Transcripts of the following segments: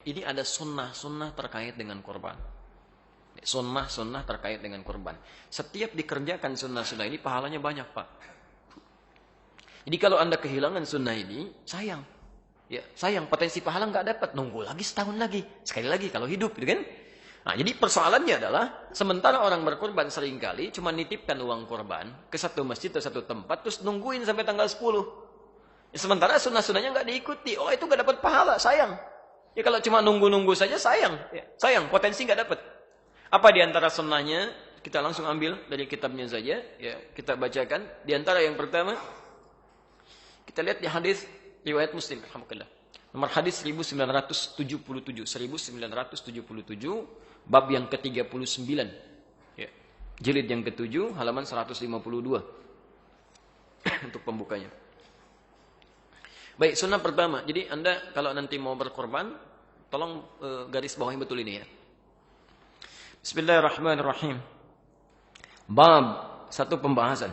Ini ada sunnah-sunnah terkait dengan kurban. Sunnah-sunnah terkait dengan kurban. Setiap dikerjakan sunnah-sunnah ini pahalanya banyak, Pak. Jadi kalau Anda kehilangan sunnah ini, sayang. Ya, sayang, potensi pahala nggak dapat. Nunggu lagi setahun lagi. Sekali lagi kalau hidup, gitu kan? Nah, jadi persoalannya adalah, sementara orang berkurban seringkali cuma nitipkan uang kurban ke satu masjid atau satu tempat, terus nungguin sampai tanggal 10. Ya, sementara sunnah-sunnahnya nggak diikuti. Oh, itu nggak dapat pahala, sayang. Ya kalau cuma nunggu-nunggu saja, sayang. Ya, sayang, potensi nggak dapat. Apa di antara sunnahnya? Kita langsung ambil dari kitabnya saja. Ya, kita bacakan. Di antara yang pertama, kita lihat di hadis riwayat Muslim, alhamdulillah. Nomor hadis 1977, 1977, bab yang ke-39. Ya. Jilid yang ke-7, halaman 152. Untuk pembukanya. Baik, sunnah pertama. Jadi Anda kalau nanti mau berkorban, tolong garis bawahi betul ini ya. Bismillahirrahmanirrahim. Bab, satu pembahasan.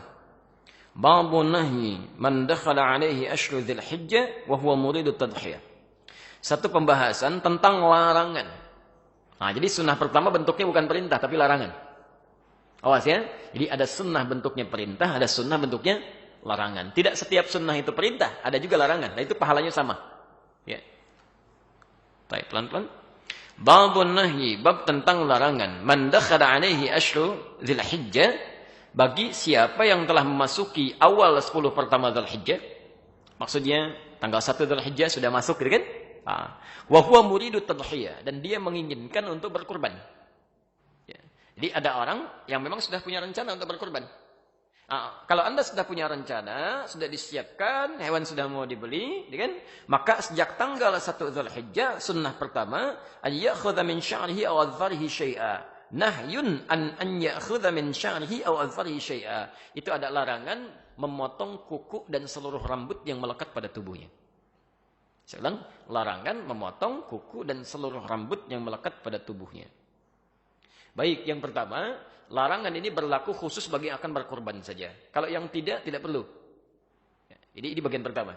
Babun nahyi man dakhala alaihi ashru dzil hijjah wa huwa muridu tadhiyah. Satu pembahasan tentang larangan. Nah, jadi sunnah pertama bentuknya bukan perintah tapi larangan. Awas ya. Jadi ada sunnah bentuknya perintah, ada sunnah bentuknya larangan. Tidak setiap sunnah itu perintah, ada juga larangan. Nah, itu pahalanya sama. Ya. Baik, pelan-pelan. Babun nahyi, bab tentang larangan. Man dakhala alaihi ashru dzil hijjah, bagi siapa yang telah memasuki awal 10 pertama Dzulhijjah. Maksudnya tanggal 1 Dzulhijjah sudah masuk gitu kan? Wa huwa muridu tadhiyah, dan dia menginginkan untuk berkurban. Ya. Jadi ada orang yang memang sudah punya rencana untuk berkurban. Kalau Anda sudah punya rencana, sudah disiapkan, hewan sudah mau dibeli, kan? Maka sejak tanggal 1 Dzulhijjah, sunnah pertama, an ya'khudha min sya'rihi aw adhfarihi syai'a. Nahyun an ya'khudha min sya'rihi aw adhfarihi syai'a. Itu ada larangan memotong kuku dan seluruh rambut yang melekat pada tubuhnya. Saya ulang, larangan memotong kuku dan seluruh rambut yang melekat pada tubuhnya. Baik, yang pertama, larangan ini berlaku khusus bagi yang akan berkorban saja. Kalau yang tidak perlu. Jadi ini bagian pertama.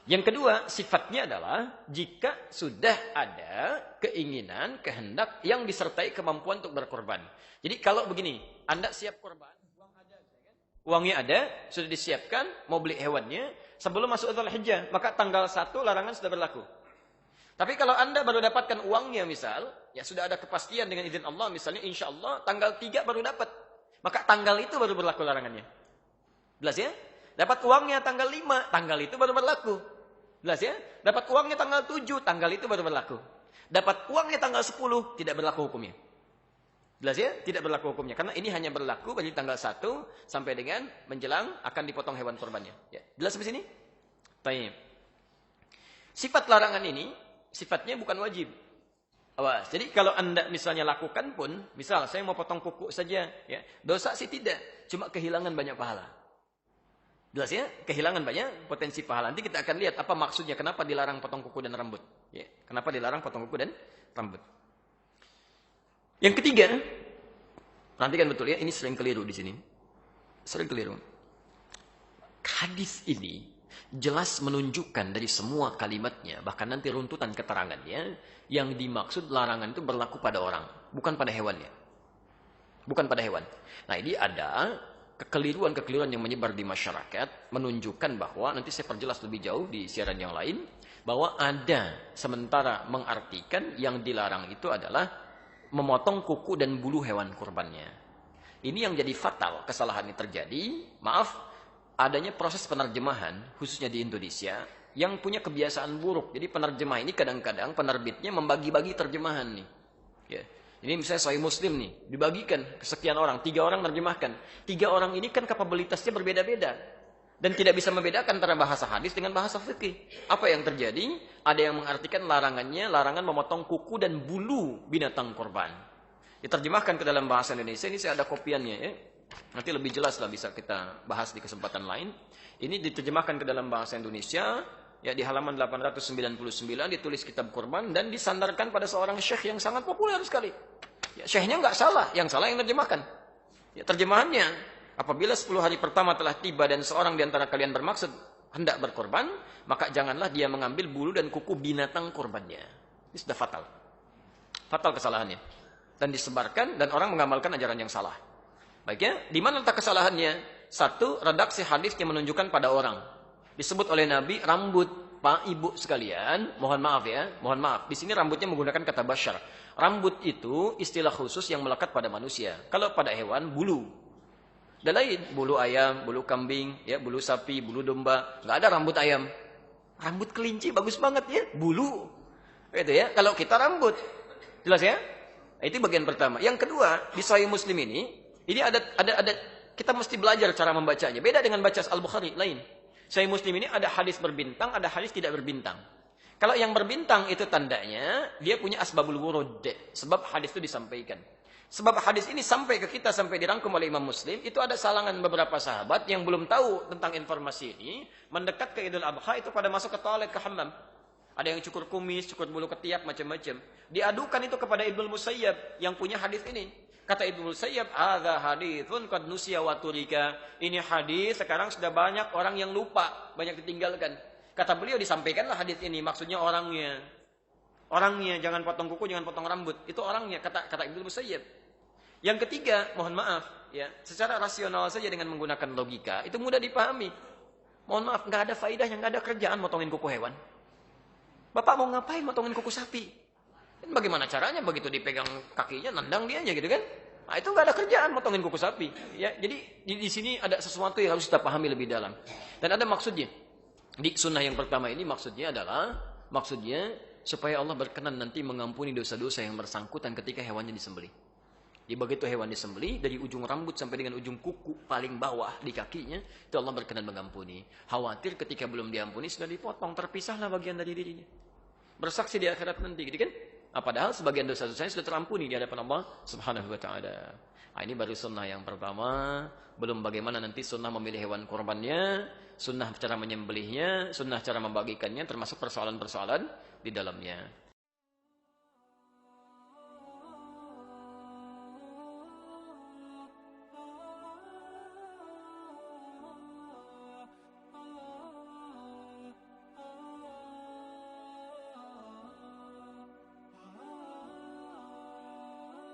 Yang kedua, sifatnya adalah jika sudah ada keinginan, kehendak yang disertai kemampuan untuk berkorban. Jadi kalau begini, Anda siap korban, uang ada, uangnya ada, sudah disiapkan, mau beli hewannya, sebelum masuk Dzulhijjah, maka tanggal 1 larangan sudah berlaku. Tapi kalau Anda baru dapatkan uangnya misal, ya sudah ada kepastian dengan izin Allah, misalnya insya Allah tanggal 3 baru dapat. Maka tanggal itu baru berlaku larangannya. Jelas ya? Dapat uangnya tanggal 5, tanggal itu baru berlaku. Jelas ya? Dapat uangnya tanggal 7, tanggal itu baru berlaku. Dapat uangnya tanggal 10, tidak berlaku hukumnya. Jelas ya? Tidak berlaku hukumnya. Karena ini hanya berlaku bagi tanggal 1 sampai dengan menjelang akan dipotong hewan korbannya. Ya. Jelas sampai sini? Baik. Sifat larangan ini, sifatnya bukan wajib. Awas. Jadi kalau Anda misalnya lakukan pun, misal saya mau potong kuku saja, ya, dosa sih tidak, cuma kehilangan banyak pahala. Jelas ya? Kehilangan banyak potensi pahala. Nanti kita akan lihat apa maksudnya, kenapa dilarang potong kuku dan rambut. Ya. Kenapa dilarang potong kuku dan rambut. Yang ketiga, perhatikan betul ya, ini sering keliru di sini. Sering keliru. Hadis ini jelas menunjukkan dari semua kalimatnya, bahkan nanti runtutan keterangannya, yang dimaksud larangan itu berlaku pada orang, bukan pada hewannya. Bukan pada hewan. Nah, ini ada kekeliruan-kekeliruan yang menyebar di masyarakat, menunjukkan bahwa, nanti saya perjelas lebih jauh di siaran yang lain, bahwa ada sementara mengartikan yang dilarang itu adalah memotong kuku dan bulu hewan kurbannya. Ini yang jadi fatal, kesalahan ini terjadi, maaf, adanya proses penerjemahan, khususnya di Indonesia, yang punya kebiasaan buruk. Jadi penerjemah ini kadang-kadang penerbitnya membagi-bagi terjemahan nih. Ya. Ini misalnya Sahih Muslim nih, dibagikan ke sekian orang, 3 orang menerjemahkan. 3 orang ini kan kapabilitasnya berbeda-beda. Dan tidak bisa membedakan antara bahasa hadis dengan bahasa fikih. Apa yang terjadi? Ada yang mengartikan larangannya, larangan memotong kuku dan bulu binatang korban. Diterjemahkan ke dalam bahasa Indonesia, ini saya ada kopiannya ya. Nanti lebih jelas lah bisa kita bahas di kesempatan lain. Ini diterjemahkan ke dalam bahasa Indonesia, ya di halaman 899 ditulis kitab kurban dan disandarkan pada seorang syekh yang sangat populer sekali. Ya, syekhnya nggak salah, yang salah yang terjemahkan. Ya, terjemahannya, apabila 10 hari pertama telah tiba dan seorang di antara kalian bermaksud hendak berkorban, maka janganlah dia mengambil bulu dan kuku binatang korbannya. Ini sudah fatal. Fatal kesalahannya. Dan disebarkan dan orang mengamalkan ajaran yang salah. Baiknya, di mana letak kesalahannya? Satu, redaksi hadis yang menunjukkan pada orang. Disebut oleh Nabi, rambut Pak, Ibu sekalian, mohon maaf ya, mohon maaf. Di sini rambutnya menggunakan kata basyar. Rambut itu istilah khusus yang melekat pada manusia. Kalau pada hewan, bulu. Dan lain, bulu ayam, bulu kambing, ya, bulu sapi, bulu domba. Nggak ada rambut ayam. Rambut kelinci bagus banget ya, bulu. Itu ya, kalau kita rambut. Jelas ya? Itu bagian pertama. Yang kedua, di Sahih Muslim ini ada kita mesti belajar cara membacanya. Beda dengan baca Al-Bukhari, lain. Sahih Muslim ini ada hadis berbintang, ada hadis tidak berbintang. Kalau yang berbintang itu tandanya dia punya asbabul wurud, sebab hadis itu disampaikan. Sebab hadis ini sampai ke kita, sampai dirangkum oleh Imam Muslim, itu ada salangan beberapa sahabat yang belum tahu tentang informasi ini, mendekat ke Idul Adha itu pada masuk ke toilet, ke hammam. Ada yang cukur kumis, cukur bulu ketiak, macam-macam. Diadukan itu kepada Ibnu Musayyab yang punya hadis ini. Kata Ibnu Musayyab, "Hadza haditsun qad nusiya wa turika." Ini hadis sekarang sudah banyak orang yang lupa, banyak ditinggalkan. Kata beliau, disampaikanlah hadis ini, maksudnya orangnya. Orangnya, jangan potong kuku, jangan potong rambut. Itu orangnya, kata Ibnu Musayyab. Yang ketiga, mohon maaf, ya, secara rasional saja dengan menggunakan logika, itu mudah dipahami. Mohon maaf, nggak ada faedahnya, nggak ada kerjaan motongin kuku hewan. Bapak mau ngapain motongin kuku sapi? Dan bagaimana caranya? Begitu dipegang kakinya, nendang dia aja gitu kan? Nah, itu nggak ada kerjaan motongin kuku sapi. Ya, jadi di sini ada sesuatu yang harus kita pahami lebih dalam. Dan ada maksudnya. Di sunnah yang pertama ini maksudnya supaya Allah berkenan nanti mengampuni dosa-dosa yang bersangkutan ketika hewannya disembelih. Jadi begitu hewan disembelih, dari ujung rambut sampai dengan ujung kuku paling bawah di kakinya, itu Allah berkenan mengampuni. Khawatir ketika belum diampuni sudah dipotong, terpisahlah bagian dari dirinya. Bersaksi di akhirat nanti, gitu kan? Nah, padahal sebagian dosa-dosanya sudah terampuni di hadapan Allah Subhanahu wa taala. Nah, ini baru sunnah yang pertama, belum bagaimana nanti sunnah memilih hewan kurbannya, sunnah cara menyembelihnya, sunnah cara membagikannya, termasuk persoalan-persoalan di dalamnya.